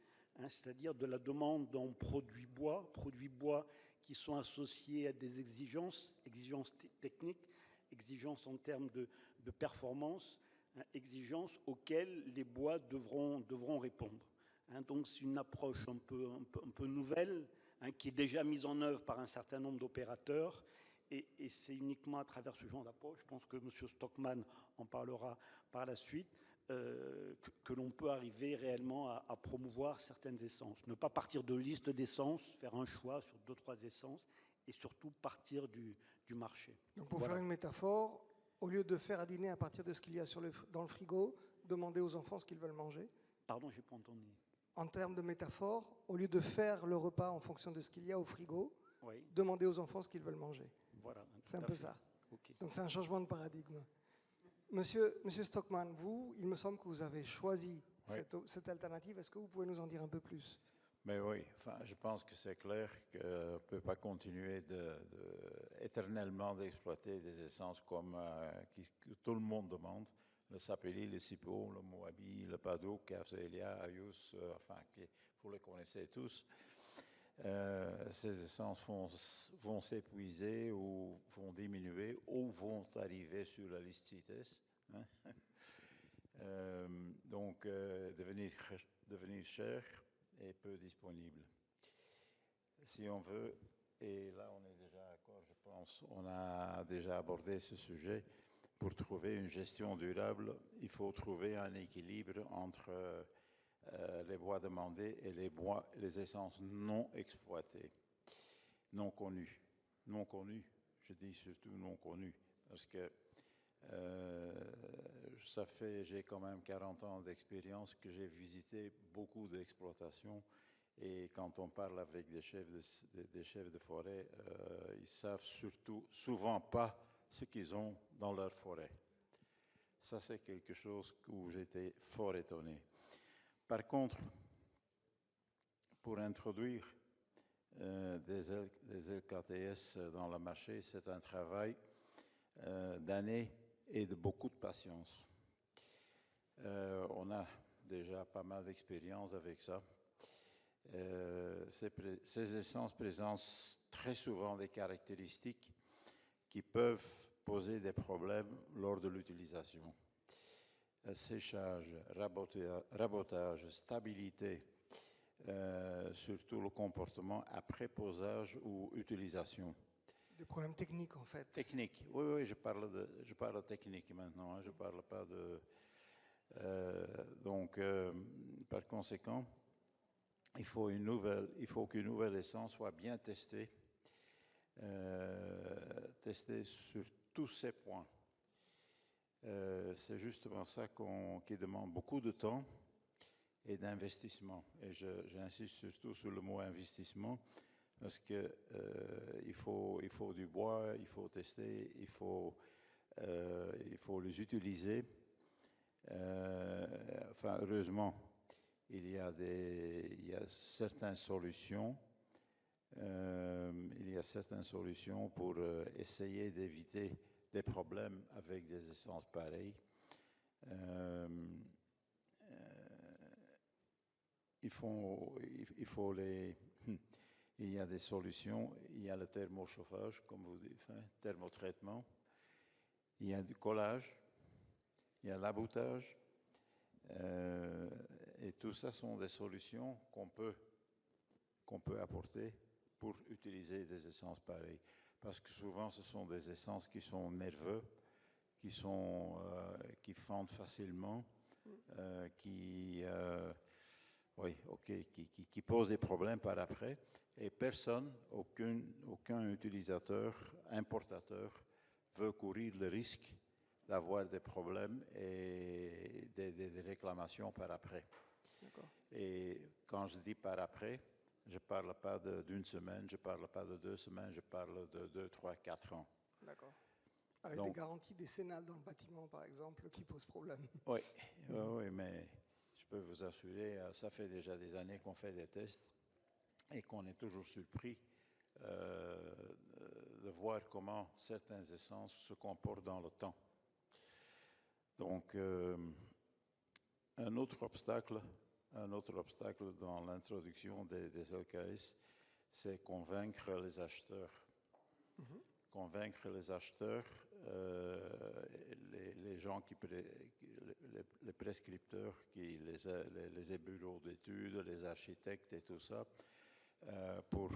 c'est-à-dire de la demande en produits bois qui sont associés à des exigences techniques, exigences en termes de performance, exigences auxquelles les bois devront répondre. Donc c'est une approche un peu nouvelle, qui est déjà mise en œuvre par un certain nombre d'opérateurs, et c'est uniquement à travers ce genre d'approche, je pense que M. Stockman en parlera par la suite, que l'on peut arriver réellement à promouvoir certaines essences. Ne pas partir de liste d'essences, faire un choix sur 2-3 essences, et surtout partir du marché. Donc pour faire une métaphore, au lieu de faire à dîner à partir de ce qu'il y a dans le frigo, demander aux enfants ce qu'ils veulent manger. Pardon, j'ai pas entendu. En termes de métaphore, au lieu de faire le repas en fonction de ce qu'il y a au frigo, Oui, demander aux enfants ce qu'ils veulent manger. voilà. C'est un tout à peu fait. ça. Ok. Donc c'est un changement de paradigme. Monsieur Stockman, vous, il me semble que vous avez choisi Oui. cette alternative. Est-ce que vous pouvez nous en dire un peu plus? Mais oui, enfin, je pense que c'est clair qu'on ne peut pas continuer éternellement d'exploiter des essences comme que tout le monde demande. Le sapelli, le sipo, le moabi, le padouk, Cafélia, Ayus, enfin, vous les connaissez tous. Ces essences vont s'épuiser ou vont diminuer ou vont arriver sur la liste CITES. Hein. Donc, devenir cher et peu disponible. Si on veut, et là on est déjà d'accord, je pense, on a déjà abordé ce sujet, pour trouver une gestion durable, il faut trouver un équilibre entre les bois demandés et les essences non exploitées, non connues. Non connues, je dis surtout non connues, parce que j'ai quand même 40 ans d'expérience que j'ai visité beaucoup d'exploitations et quand on parle avec des chefs de forêt, ils savent souvent pas ce qu'ils ont dans leur forêt. Ça, c'est quelque chose où j'étais fort étonné. Par contre, pour introduire des LKTS dans le marché, c'est un travail d'années et de beaucoup de patience. On a déjà pas mal d'expérience avec ça. Ces essences présentent très souvent des caractéristiques qui peuvent poser des problèmes lors de l'utilisation. Séchage, rabotage, stabilité, surtout le comportement après posage ou utilisation. Des problèmes techniques, en fait. Technique, oui, je parle de technique maintenant, hein, je ne parle pas de... par conséquent, il faut qu'une nouvelle essence soit bien testée, testée sur tous ces points. C'est justement ça qui demande beaucoup de temps et d'investissement. Et j'insiste surtout sur le mot investissement, parce que il faut du bois, il faut tester, il faut les utiliser. Heureusement, il y a certaines solutions. Il y a certaines solutions pour essayer d'éviter des problèmes avec des essences pareilles. Il y a des solutions, il y a le thermochauffage, comme vous dites, hein, thermotraitement, il y a du collage, il y a l'aboutage, et tout ça sont des solutions qu'on peut apporter pour utiliser des essences pareilles. Parce que souvent, ce sont des essences qui sont nerveuses, qui fendent facilement, qui posent des problèmes par après. Et aucun utilisateur, importateur, veut courir le risque d'avoir des problèmes et des réclamations par après. Et quand je dis par après, je ne parle pas d'une semaine, je ne parle pas de 2 semaines, je parle de 2, 3, 4 ans. D'accord. Avec des garanties décennales dans le bâtiment, par exemple, qui posent problème. Oui, mais je peux vous assurer, ça fait déjà des années qu'on fait des tests et qu'on est toujours surpris de voir comment certaines essences se comportent dans le temps. Donc, un autre obstacle dans l'introduction des LKS, c'est convaincre les acheteurs. Convaincre les acheteurs, les gens les prescripteurs, les bureaux d'études, les architectes et tout ça, pour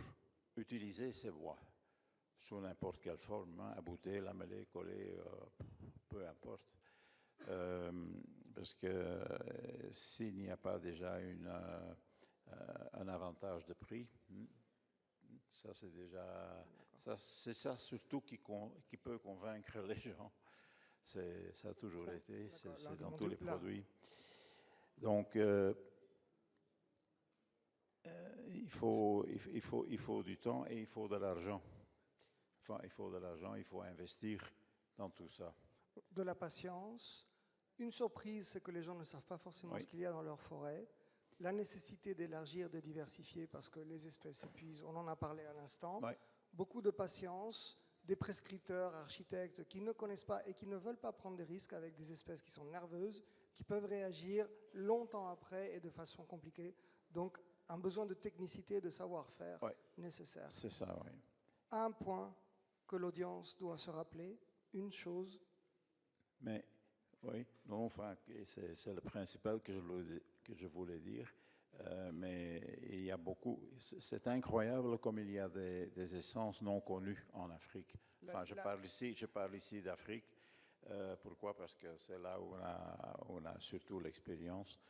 utiliser ces bois sous n'importe quelle forme, hein, abouté, lamellé, collé, peu importe. Parce que s'il n'y a pas déjà un avantage de prix, ça c'est ça surtout qui peut convaincre les gens. Ça a toujours été, c'est dans l'argument tous du les plat. produits. Donc, il faut du temps et il faut de l'argent. Enfin, il faut de l'argent, il faut investir dans tout ça. De la patience. Une surprise, c'est que les gens ne savent pas forcément Oui. ce qu'il y a dans leur forêt. La nécessité d'élargir, de diversifier, parce que les espèces s'épuisent. On en a parlé à l'instant. Oui. Beaucoup de patience, des prescripteurs, architectes qui ne connaissent pas et qui ne veulent pas prendre des risques avec des espèces qui sont nerveuses, qui peuvent réagir longtemps après et de façon compliquée. Donc, un besoin de technicité, de savoir-faire Oui. nécessaire. C'est ça, oui. Un point que l'audience doit se rappeler, une chose. Mais, oui, non, enfin, c'est le principal que je voulais dire. Mais il y a beaucoup, c'est incroyable comme il y a des essences non connues en Afrique. Enfin, je parle ici d'Afrique. Pourquoi? Parce que c'est là où on a surtout l'expérience.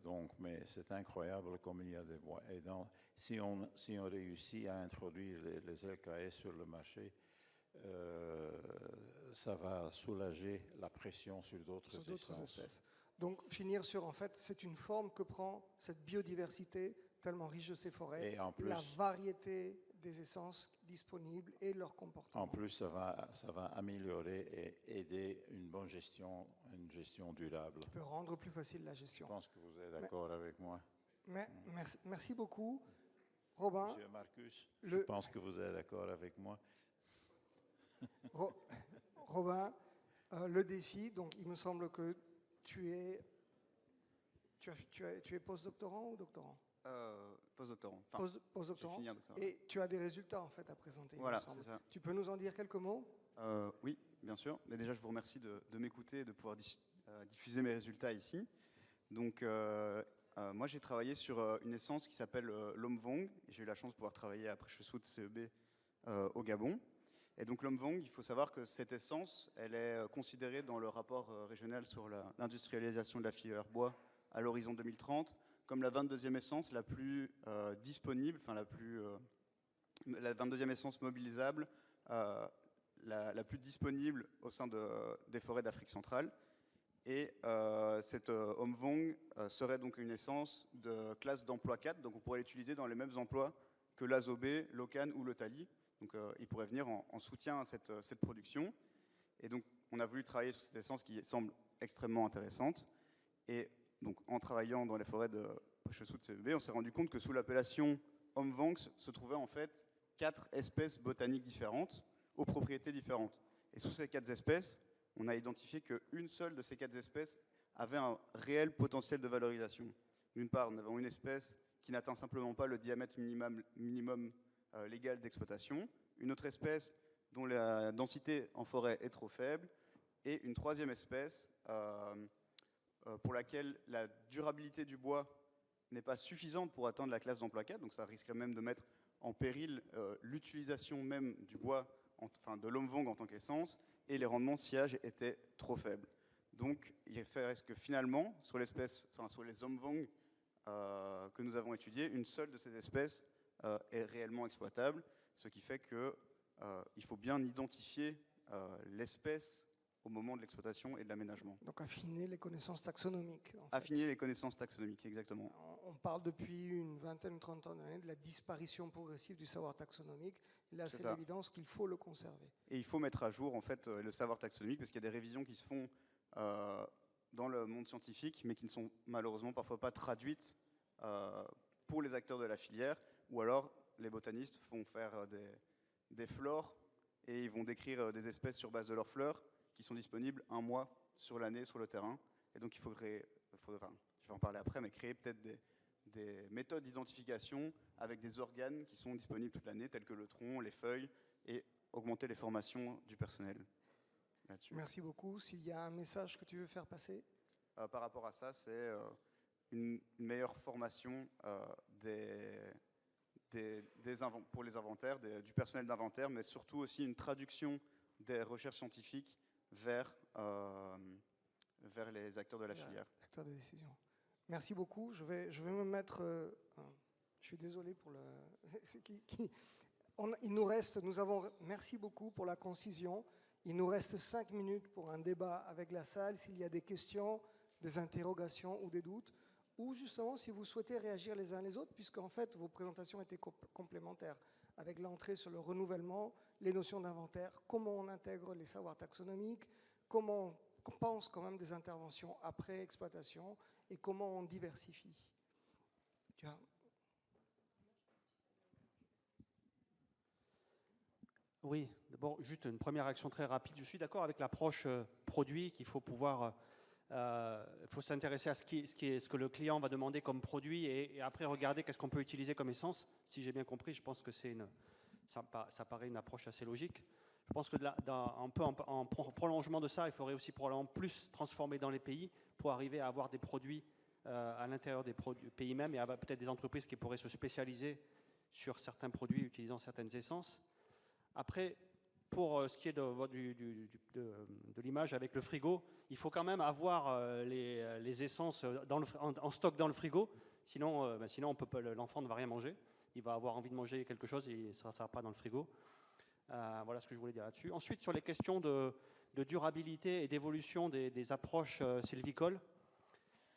Donc, mais c'est incroyable comme il y a des bois. Et si on réussit à introduire les LKS sur le marché, ça va soulager la pression sur d'autres essences. Donc, finir sur, en fait, c'est une forme que prend cette biodiversité tellement riche de ces forêts, Et en plus, la variété des essences disponibles et leur comportement. En plus, ça va améliorer et aider une bonne gestion, une gestion durable. Qui peut rendre plus facile la gestion. Je pense que vous êtes d'accord avec moi. Merci beaucoup. Robin. Monsieur Marcus, je pense que vous êtes d'accord avec moi. Robin, le défi, donc il me semble que tu es postdoctorant ou doctorant? Postdoctorant. Enfin, postdoctorant. j'ai fini un doctorat. Et tu as des résultats en fait à présenter. Voilà, il me semble. c'est ça. Tu peux nous en dire quelques mots? Oui, bien sûr. Mais déjà, je vous remercie de m'écouter et de pouvoir diffuser mes résultats ici. Donc, moi, j'ai travaillé sur une essence qui s'appelle l'Omvong. J'ai eu la chance de pouvoir travailler après Cheswoud CEB au Gabon. Et donc l'Omvong, il faut savoir que cette essence, elle est considérée dans le rapport régional sur l'industrialisation de la filière bois à l'horizon 2030 comme la 22e essence la plus disponible, enfin la 22e essence mobilisable, la plus disponible au sein des forêts d'Afrique centrale. Et cette Omvong serait donc une essence de classe d'emploi 4, donc on pourrait l'utiliser dans les mêmes emplois que l'Azobé, l'Ocan ou le Tali. Donc il pourrait venir en soutien à cette production. Et donc on a voulu travailler sur cette essence qui semble extrêmement intéressante. Et donc en travaillant dans les forêts de Cheswoud CEB, on s'est rendu compte que sous l'appellation Omvong se trouvaient en fait 4 espèces botaniques différentes, aux propriétés différentes. Et sous ces 4 espèces, on a identifié qu'une seule de ces 4 espèces avait un réel potentiel de valorisation. D'une part, nous avons une espèce qui n'atteint simplement pas le diamètre minimum légal d'exploitation, une autre espèce dont la densité en forêt est trop faible, et une troisième espèce pour laquelle la durabilité du bois n'est pas suffisante pour atteindre la classe d'emploi 4, donc ça risquerait même de mettre en péril l'utilisation même du bois, enfin de l'Omvong en tant qu'essence, et les rendements de sciage étaient trop faibles. Donc il reste que finalement, sur les Omvong que nous avons étudiés, une seule de ces espèces est réellement exploitable, ce qui fait qu'il faut bien identifier l'espèce au moment de l'exploitation et de l'aménagement. Donc affiner les connaissances taxonomiques. Affiner les connaissances taxonomiques, exactement. On parle depuis une vingtaine, 30 ans d'années de la disparition progressive du savoir taxonomique. Et là, c'est l'évidence qu'il faut le conserver. Et il faut mettre à jour en fait le savoir taxonomique parce qu'il y a des révisions qui se font dans le monde scientifique, mais qui ne sont malheureusement parfois pas traduites pour les acteurs de la filière, ou alors les botanistes vont faire des flores et ils vont décrire des espèces sur base de leurs fleurs qui sont disponibles un mois sur l'année sur le terrain. Et donc il faut créer, je vais en parler après, mais créer peut-être des méthodes d'identification avec des organes qui sont disponibles toute l'année, tels que le tronc, les feuilles, et augmenter les formations du personnel là-dessus. Merci beaucoup. S'il y a un message que tu veux faire passer? Par rapport à ça, c'est une meilleure formation pour les inventaires, du personnel d'inventaire, mais surtout aussi une traduction des recherches scientifiques vers les acteurs de la filière. Acteurs de décision. Merci beaucoup. Je vais me mettre... je suis désolé pour le... il nous reste... Merci beaucoup pour la concision. Il nous reste 5 minutes pour un débat avec la salle, s'il y a des questions, des interrogations ou des doutes, ou justement si vous souhaitez réagir les uns les autres, puisqu'en fait vos présentations étaient complémentaires, avec l'entrée sur le renouvellement, les notions d'inventaire, comment on intègre les savoirs taxonomiques, comment on pense quand même des interventions après exploitation, et comment on diversifie. Tu vois. Oui, d'abord, juste une première réaction très rapide. Je suis d'accord avec l'approche produit, qu'il faut pouvoir, faut s'intéresser à ce que le client va demander comme produit et après regarder qu'est-ce qu'on peut utiliser comme essence. Si j'ai bien compris, je pense que ça paraît une approche assez logique. Je pense que un peu en prolongement de ça, il faudrait aussi probablement plus transformer dans les pays pour arriver à avoir des produits à l'intérieur des pays même et avoir peut-être des entreprises qui pourraient se spécialiser sur certains produits utilisant certaines essences. Après, pour ce qui est de l'image avec le frigo, il faut quand même avoir les essences en stock dans le frigo, sinon l'enfant ne va rien manger. Il va avoir envie de manger quelque chose et ça ne sera pas dans le frigo. Voilà ce que je voulais dire là-dessus. Ensuite, sur les questions de durabilité et d'évolution des approches sylvicoles,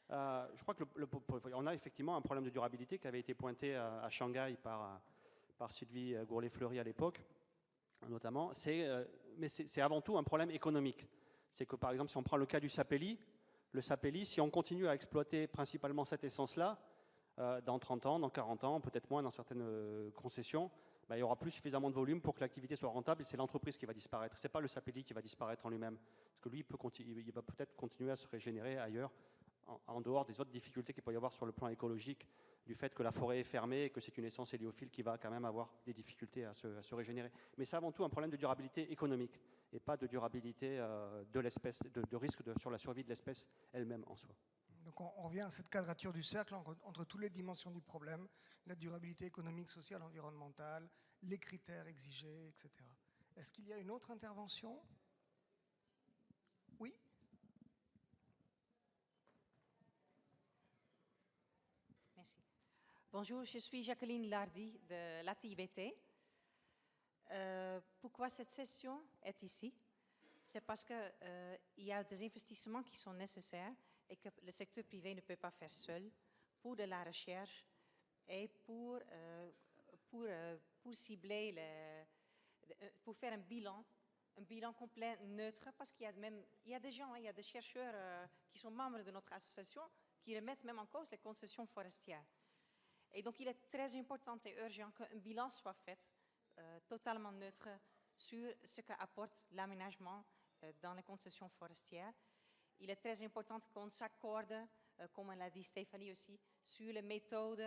je crois qu'on a effectivement un problème de durabilité qui avait été pointé à Shanghai par Sylvie Gourlet-Fleury à l'époque, notamment. Mais c'est avant tout un problème économique. C'est que, par exemple, si on prend le cas du sapelli, si on continue à exploiter principalement cette essence-là, dans 30 ans, dans 40 ans, peut-être moins dans certaines concessions, il n'y aura plus suffisamment de volume pour que l'activité soit rentable et c'est l'entreprise qui va disparaître. Ce n'est pas le sapelli qui va disparaître en lui-même. Parce que lui, il va peut-être continuer à se régénérer ailleurs, en dehors des autres difficultés qu'il peut y avoir sur le plan écologique, du fait que la forêt est fermée et que c'est une essence héliophile qui va quand même avoir des difficultés à se régénérer. Mais c'est avant tout un problème de durabilité économique et pas de durabilité de l'espèce, de risque sur la survie de l'espèce elle-même en soi. Donc on revient à cette quadrature du cercle entre toutes les dimensions du problème, la durabilité économique, sociale, environnementale, les critères exigés, etc. Est-ce qu'il y a une autre intervention? Oui? Merci. Bonjour, je suis Jacqueline Lardy de l'ATIBT. Pourquoi cette session est ici? C'est parce qu'il y a des investissements qui sont nécessaires et que le secteur privé ne peut pas faire seul pour de la recherche et pour cibler, pour faire un bilan complet neutre, parce qu'il y a des gens, il y a des chercheurs qui sont membres de notre association qui remettent même en cause les concessions forestières. Et donc il est très important et urgent qu'un bilan soit fait totalement neutre sur ce qu'apporte l'aménagement dans les concessions forestières. Il est très important qu'on s'accorde, comme l'a dit Stéphanie aussi, sur les méthodes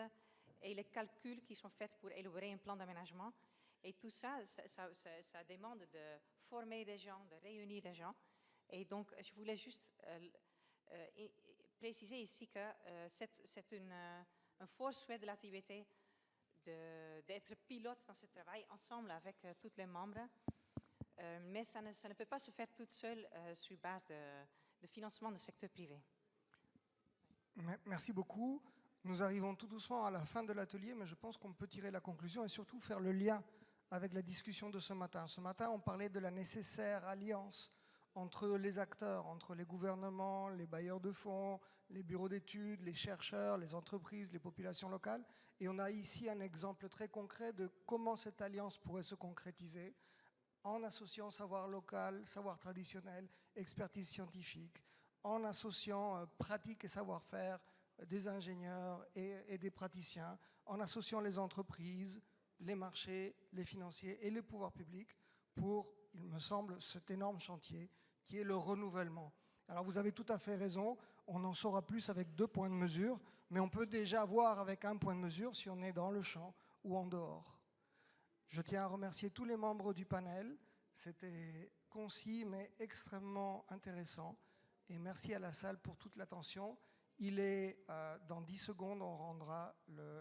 et les calculs qui sont faits pour élaborer un plan d'aménagement. Et tout ça, ça demande de former des gens, de réunir des gens. Et donc, je voulais juste préciser ici que c'est un fort souhait de l'ATIBT d'être pilote dans ce travail ensemble avec tous les membres. Mais ça ne peut pas se faire toute seule sur base de financement du secteur privé. Merci beaucoup. Nous arrivons tout doucement à la fin de l'atelier, mais je pense qu'on peut tirer la conclusion et surtout faire le lien avec la discussion de ce matin. Ce matin, on parlait de la nécessaire alliance entre les acteurs, entre les gouvernements, les bailleurs de fonds, les bureaux d'études, les chercheurs, les entreprises, les populations locales. Et on a ici un exemple très concret de comment cette alliance pourrait se concrétiser en associant savoir local, savoir traditionnel, expertise scientifique, en associant pratique et savoir-faire des ingénieurs et des praticiens, en associant les entreprises, les marchés, les financiers et les pouvoirs publics pour, il me semble, cet énorme chantier qui est le renouvellement. Alors vous avez tout à fait raison, on en saura plus avec 2 points de mesure, mais on peut déjà voir avec 1 point de mesure si on est dans le champ ou en dehors. Je tiens à remercier tous les membres du panel, c'était concis mais extrêmement intéressant. Et merci à la salle pour toute l'attention. Il est dans 10 secondes, on rendra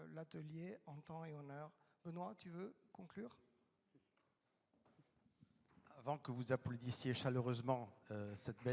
l'atelier en temps et en heure. Benoît, tu veux conclure? Avant que vous applaudissiez chaleureusement cette belle